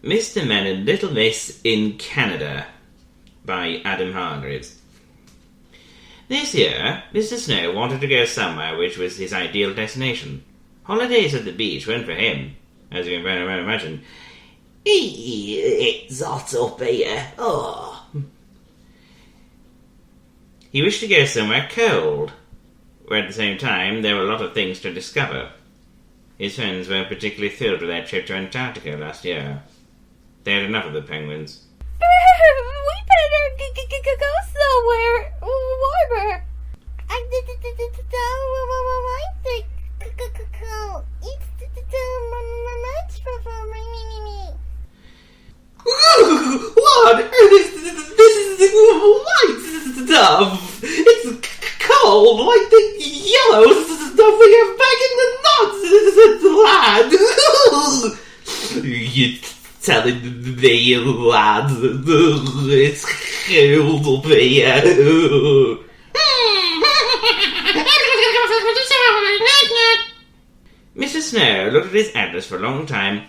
Mr. Men and Little Miss in Canada by Adam Hargreaves. This year, Mr. Snow wanted to go somewhere which was his ideal destination. Holidays at the beach weren't for him, as you can very well imagine. It's hot up here. Oh. He wished to go somewhere cold, where at the same time there were a lot of things to discover. His friends were particularly thrilled with their trip to Antarctica last year. They had enough of the penguins. We better go somewhere warmer. What? This is white stuff. It's cold, like the yellow stuff we have back in the nuts, lad. You're telling me, lad, it's cold up here. Mr. Snow looked at his atlas for a long time,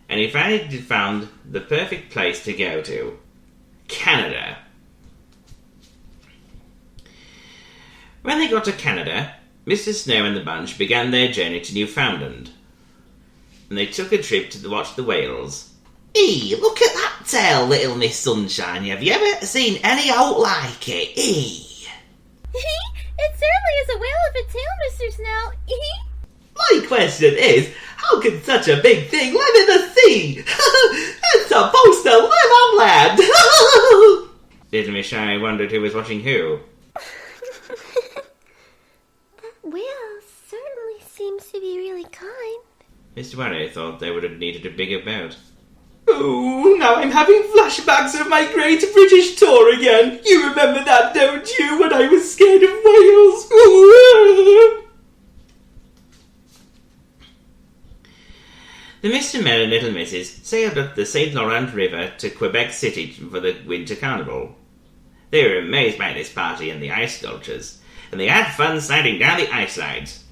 and he finally found the perfect place to go to. Canada. When they got to Canada, Mr. Snow and the bunch began their journey to Newfoundland. And they took a trip to watch the whales. Hey, look at that tail, Little Miss Sunshine. Have you ever seen any out like it? Hey. It certainly is a whale of a tail, Mr. Snow. My question is, how can such a big thing live in the sea? It's supposed to live on land. Little Miss Shy wondered who was watching who. That whale certainly seems to be really kind. Mr. Worry thought they would have needed a bigger boat. Oh, now I'm having flashbacks of my great British tour again. You remember that, don't you, when I was scared of whales? The Mr. Men and Little Misses sailed up the St. Laurent River to Quebec City for the Winter Carnival. They were amazed by this party and the ice sculptures, and they had fun sliding down the ice slides.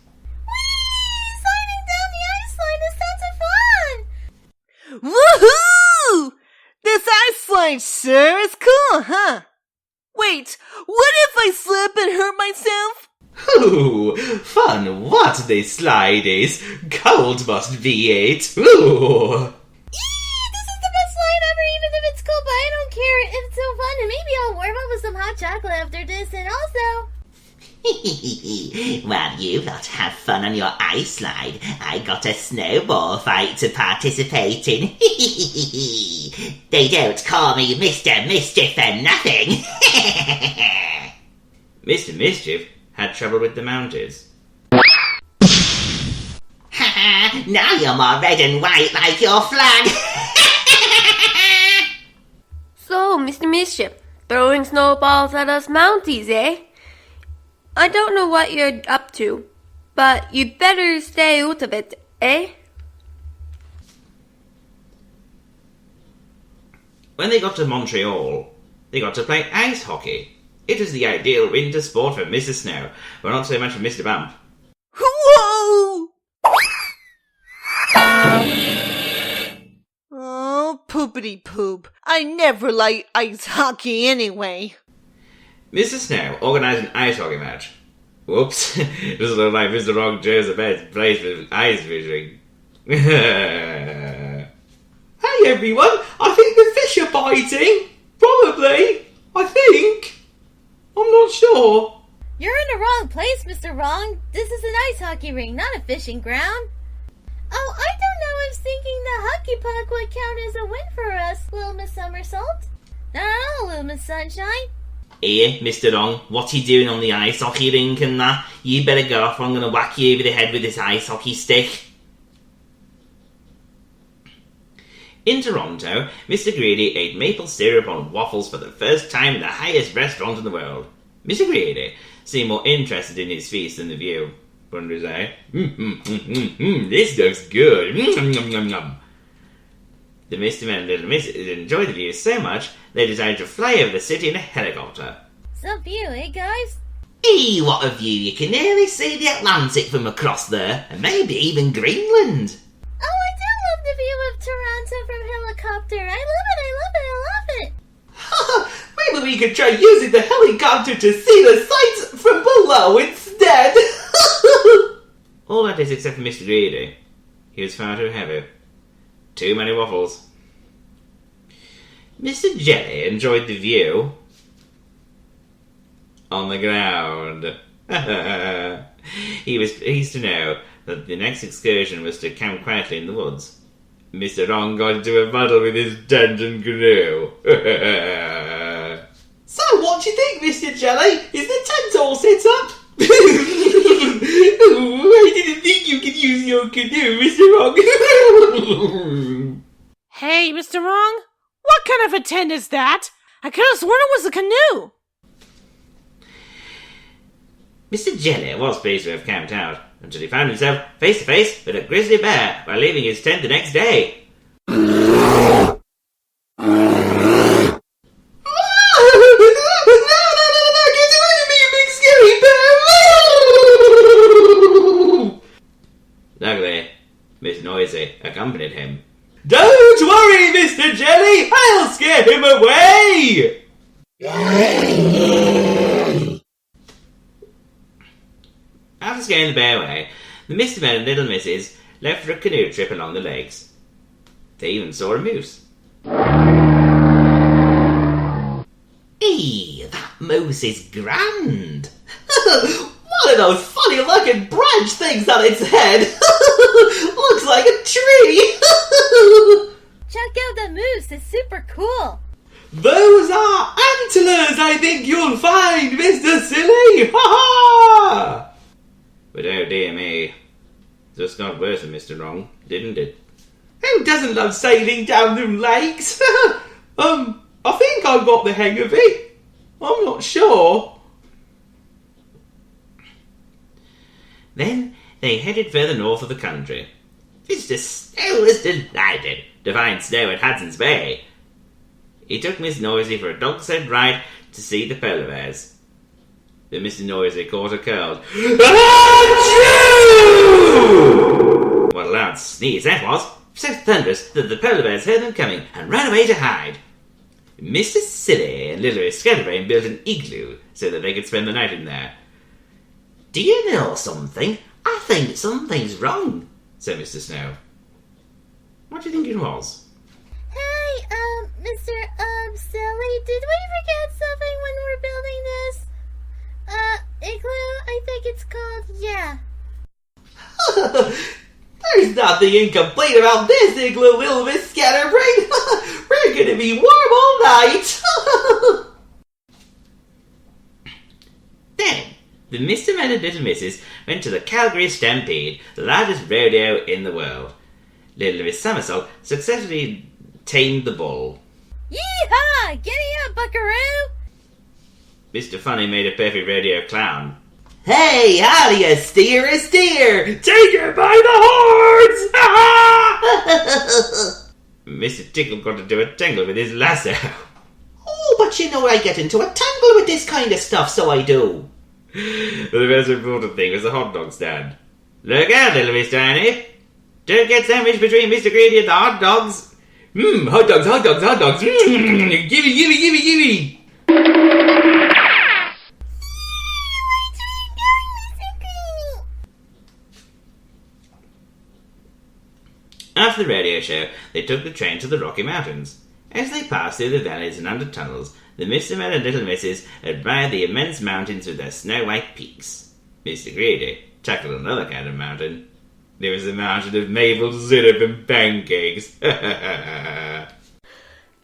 Whee! Sliding down the ice slide is tons of fun! Woohoo! This ice slide sure is cool, huh? Wait, what if I slip and hurt myself? Ooh, fun what this slide is. Cold must be it. Ooh. This is the best slide ever, even if it's cold, but I don't care. It's so fun, and maybe I'll warm up with some hot chocolate after this, and also... While you got to have fun on your ice slide, I got a snowball fight to participate in. They don't call me Mr. Mischief for nothing. Mr. Mischief had trouble with the Mounties. Now you're more red and white like your flag. So, Mr. Mischief, throwing snowballs at us Mounties, eh? I don't know what you're up to, but you'd better stay out of it, eh? When they got to Montreal, they got to play ice hockey. It was the ideal winter sport for Mrs. Snow, but not so much for Mr. Bump. Whoa! Oh, poopity poop. I never liked ice hockey anyway. Mrs. Snow organised an ice hockey match. Whoops, this looks like Mr. Wrong chose the best place for ice fishing. Hey everyone, I think the fish are biting. Probably, I think. I'm not sure. You're in the wrong place, Mr. Wrong. This is an ice hockey rink, not a fishing ground. Oh, I don't know if sinking the hockey puck would count as a win for us, Little Miss Somersault. Not at all, Little Miss Sunshine. Here, Mr. Wrong, what are you doing on the ice hockey rink and that? You better go off or I'm going to whack you over the head with this ice hockey stick. In Toronto, Mr. Greedy ate maple syrup on waffles for the first time in the highest restaurant in the world. Mr. Greedy seemed more interested in his feast than the view. Wouldn't you say? This looks good. The Mr. Men and Little Misses enjoyed the view so much, they decided to fly over the city in a helicopter. Some view, eh, guys? Hey, what a view. You can nearly see the Atlantic from across there, and maybe even Greenland. Oh, I do love the view of Toronto from helicopter. I love it, I love it, I love it. Maybe we could try using the helicopter to see the sights from below instead. All that is except for Mr. Greedy. He was far too heavy. Too many waffles. Mr. Jelly enjoyed the view on the ground. He was pleased to know that the next excursion was to camp quietly in the woods. Mr. Wrong got into a muddle with his dungeon canoe. So, what do you think, Mr. Jelly? Is the tent all set up? I didn't think you could use your canoe, Mr. Wrong. Hey, Mr. Wrong, what kind of a tent is that? I could have sworn it was a canoe. Mr. Jelly was pleased to have camped out until he found himself face to face with a grizzly bear while leaving his tent the next day. Luckily, Miss Noisy accompanied him. Don't worry, Mr. Jelly! I'll scare him away! After scaring the bear away, the Mr. Men and Little Misses left for a canoe trip along the lakes. They even saw a moose. Eee, that moose is grand. One of those funny-looking branch things on its head. Looks like a tree. Check out the moose, it's super cool. Those are antlers, I think you'll find, Mr. Silly! Ha ha! But oh dear me, just got worse than Mr. Wrong, didn't it? Who doesn't love sailing down them lakes? I think I've got the hang of it. I'm not sure. Then they headed further north of the country. Mr. Snow was delighted to find snow at Hudson's Bay. He took Miss Noisy for a dog-sled ride to see the polar bears. But Mr. Noisy caught a cold. Achoo! What a loud sneeze that was, so thunderous that the polar bears heard them coming and ran away to hide. Mr. Silly and Little Miss Scatterbrain built an igloo so that they could spend the night in there. Do you know something? I think something's wrong, said Mr. Snow. What do you think it was? Hey, Mr. Silly, did we forget something when we're building this? Igloo, I think it's called, yeah. There's nothing incomplete about this igloo, Little Miss Scatterbrain. We're gonna be warm all night. Then, the Mr. Men and Little Misses went to the Calgary Stampede, the largest rodeo in the world. Little Miss Somersault successfully tamed the bull. Yee-haw! Giddy up, buckaroo! Mr. Funny made a perfect rodeo clown. Hey, how do you steer a steer? Take her by the horns! Mr. Tickle got to do a tangle with his lasso. Oh, but you know I get into a tangle with this kind of stuff, so I do. The most important thing was the hot dog stand. Look out, Little Miss Tiny. Don't get sandwiched between Mr. Greedy and the hot dogs. Hot dogs, hot dogs, hot dogs. Gimme, gimme, gimme, gimme. After the radio show, they took the train to the Rocky Mountains. As they passed through the valleys and under tunnels, the Mr. Men and Little Misses admired the immense mountains with their snow-white peaks. Mr. Greedy tackled another kind of mountain. There was a mountain of maple syrup and pancakes. Bless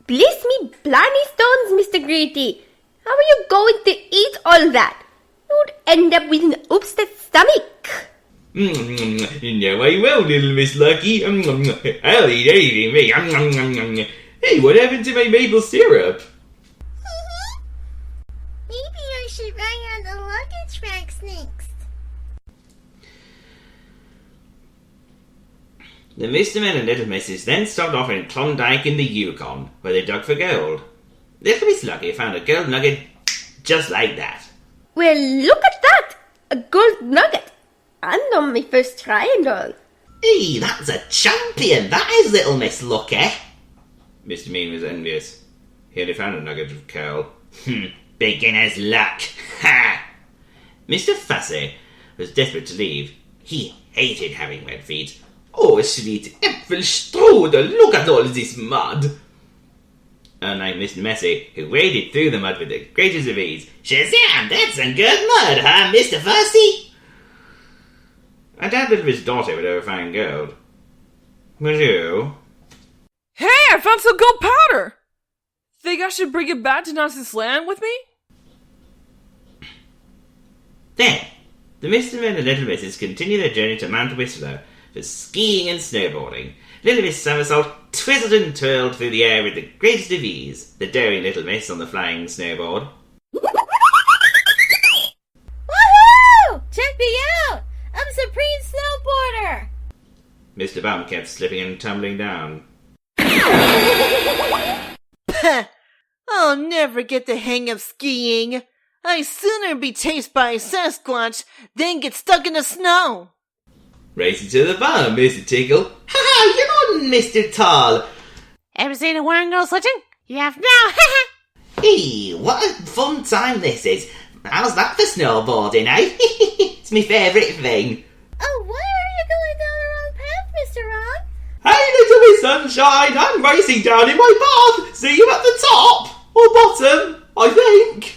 me blarney stones, Mr. Greedy. How are you going to eat all that? You'd end up with an upset stomach. No, I won't, Little Miss Lucky. I'll eat anything, me. Hey, what happened to my maple syrup? Maybe I should ride on the luggage racks next. The Mr. Men and Little Misses then stopped off in Klondike in the Yukon, where they dug for gold. Little Miss Lucky found a gold nugget just like that. Well, look at that! A gold nugget! And on my first try and all. Hey, that's a champion, that is, Little Miss Lucky. Mr. Mean was envious. He only found a nugget of coal. Beginner's luck. Ha! Mr. Fussy was desperate to leave. He hated having wet feet. Oh, sweet Apfelstrudel, look at all this mud. Unlike Mr. Messy, who waded through the mud with the greatest of ease. Shazam, that's some good mud, huh, Mr. Fussy? I doubted if his daughter would ever find gold. Would you? Hey, I found some gold powder! Think I should bring it back to Nonsense Land with me? Then, the Mr. Men and Little Misses continue their journey to Mount Whistler for skiing and snowboarding. Little Miss Somersault twizzled and twirled through the air with the greatest of ease, the daring Little Miss on the flying snowboard. Woohoo! Check me out! I'm Supreme Snowboarder! Mr. Bum kept slipping and tumbling down. I'll never get the hang of skiing. I'd sooner be chased by a Sasquatch than get stuck in the snow. Racing to the bottom, Mr. Tickle. Ha! You're on, Mr. Tall. Ever seen a worm go sledging? You have now. Hey, what a fun time this is. How's that for snowboarding, eh? It's my favourite thing. Oh, why are you going down the wrong path, Mr. Wrong? Hey, little Miss Sunshine, I'm racing down in my path. See you at the top. Or bottom, I think.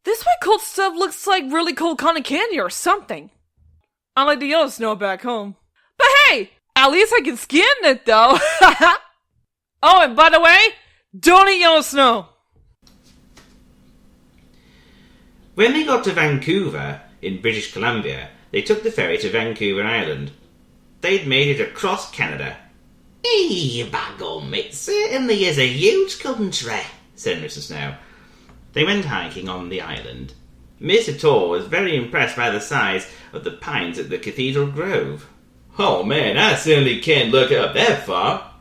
This white cold stuff looks like really cold cotton candy or something. I like the yellow snow back home. But hey, at least I can ski in it though. Oh, and by the way, don't eat yellow snow. When they got to Vancouver, in British Columbia, they took the ferry to Vancouver Island. They'd made it across Canada. Hey, bagum, it certainly is a huge country, said Mr. Snow. They went hiking on the island. Mr. Tall was very impressed by the size of the pines at the Cathedral Grove. Oh man, I certainly can't look up that far.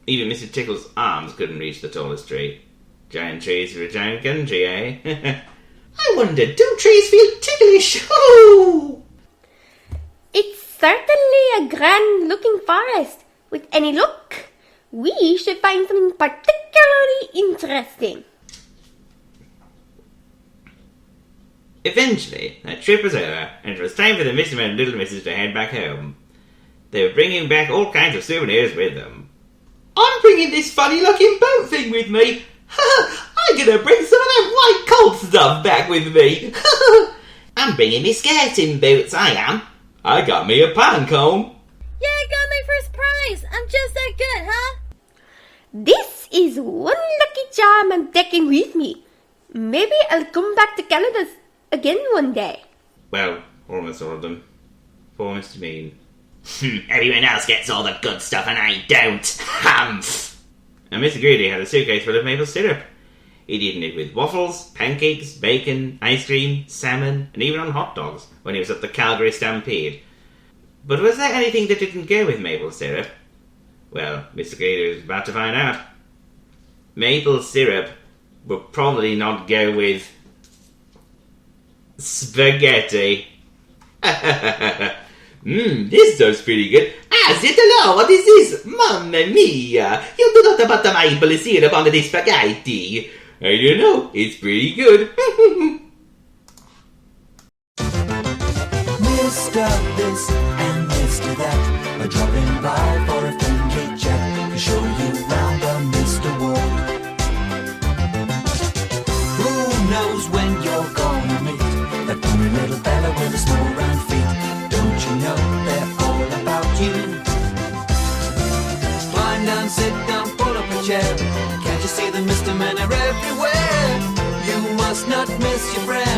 Even Mr. Tickle's arms couldn't reach the tallest tree. Giant trees for a giant country, eh? I wonder, do trees feel ticklish? Oh! It's certainly a grand-looking forest. With any luck, we should find something particularly interesting. Eventually, that trip was over, and it was time for the Mr. Men and Little Misses to head back home. They were bringing back all kinds of souvenirs with them. I'm bringing this funny-looking boat thing with me. I'm gonna bring some of that white cold stuff back with me. I'm bringing me skating boots, I am. I got me a pine cone. Yeah, I got my first prize! I'm just that good, huh? This is one lucky charm I'm taking with me. Maybe I'll come back to Canada again one day. Well, almost all of them. Poor Mr. Mean. Everyone else gets all the good stuff and I don't. Humph! And Mr. Greedy had a suitcase full of maple syrup. He'd eaten it with waffles, pancakes, bacon, ice cream, salmon, and even on hot dogs when he was at the Calgary Stampede. But was there anything that didn't go with maple syrup? Well, Mr. Greedy was about to find out. Maple syrup would probably not go with spaghetti. This sounds pretty good. Ah, Zitalo, what is this? Mamma mia! You do not put the maple syrup on the spaghetti. I don't know, it's pretty good. Mr. This and Mr. That are dropping by for a friendly chat to show you round the Mr. World. Who knows when you're gonna meet that funny little fella with the small round feet? Don't you know they're all about you? Climb down, sit down, pull up a chair. Can't you see the Mr. Men are everywhere? You must not miss your friend.